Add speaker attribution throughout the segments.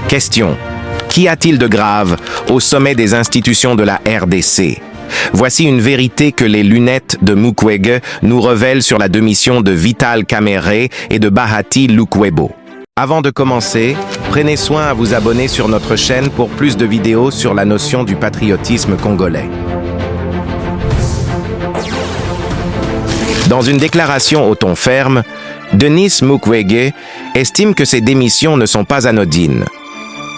Speaker 1: Question. Qu'y a-t-il de grave au sommet des institutions de la RDC? Voici une vérité que les lunettes de Mukwege nous révèlent sur la démission de Vital Kamerhe et de Bahati Lukwebo. Avant de commencer, prenez soin à vous abonner sur notre chaîne pour plus de vidéos sur la notion du patriotisme congolais. Dans une déclaration au ton ferme, Denis Mukwege estime que ces démissions ne sont pas anodines.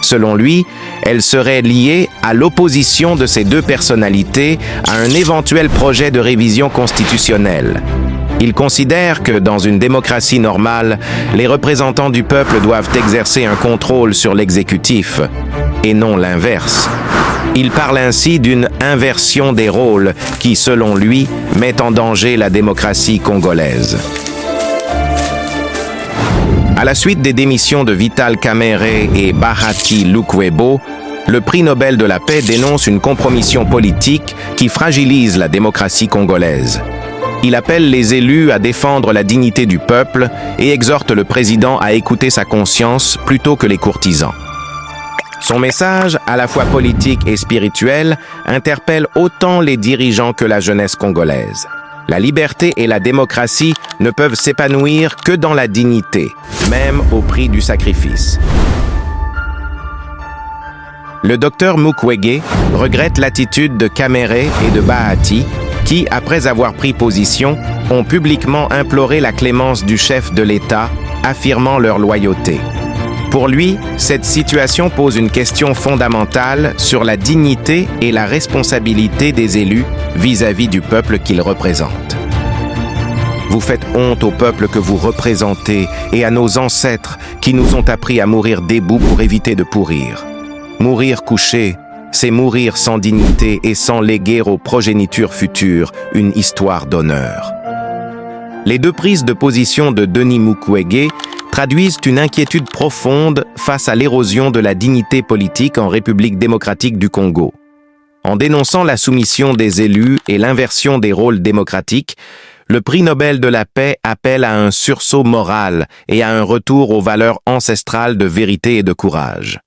Speaker 1: Selon lui, elles seraient liées à l'opposition de ces deux personnalités à un éventuel projet de révision constitutionnelle. Il considère que, dans une démocratie normale, les représentants du peuple doivent exercer un contrôle sur l'exécutif, et non l'inverse. Il parle ainsi d'une inversion des rôles qui, selon lui, met en danger la démocratie congolaise. À la suite des démissions de Vital Kamerhe et Bahati Lukwebo, le prix Nobel de la paix dénonce une compromission politique qui fragilise la démocratie congolaise. Il appelle les élus à défendre la dignité du peuple et exhorte le président à écouter sa conscience plutôt que les courtisans. Son message, à la fois politique et spirituel, interpelle autant les dirigeants que la jeunesse congolaise. La liberté et la démocratie ne peuvent s'épanouir que dans la dignité, même au prix du sacrifice. Le docteur Mukwege regrette l'attitude de Kamerhe et de Bahati, qui, après avoir pris position, ont publiquement imploré la clémence du chef de l'État, affirmant leur loyauté. Pour lui, cette situation pose une question fondamentale sur la dignité et la responsabilité des élus vis-à-vis du peuple qu'ils représentent. Vous faites honte au peuple que vous représentez et à nos ancêtres qui nous ont appris à mourir debout pour éviter de pourrir. Mourir couché, c'est mourir sans dignité et sans léguer aux progénitures futures une histoire d'honneur. Les deux prises de position de Denis Mukwege traduisent une inquiétude profonde face à l'érosion de la dignité politique en République démocratique du Congo. En dénonçant la soumission des élus et l'inversion des rôles démocratiques, le prix Nobel de la paix appelle à un sursaut moral et à un retour aux valeurs ancestrales de vérité et de courage.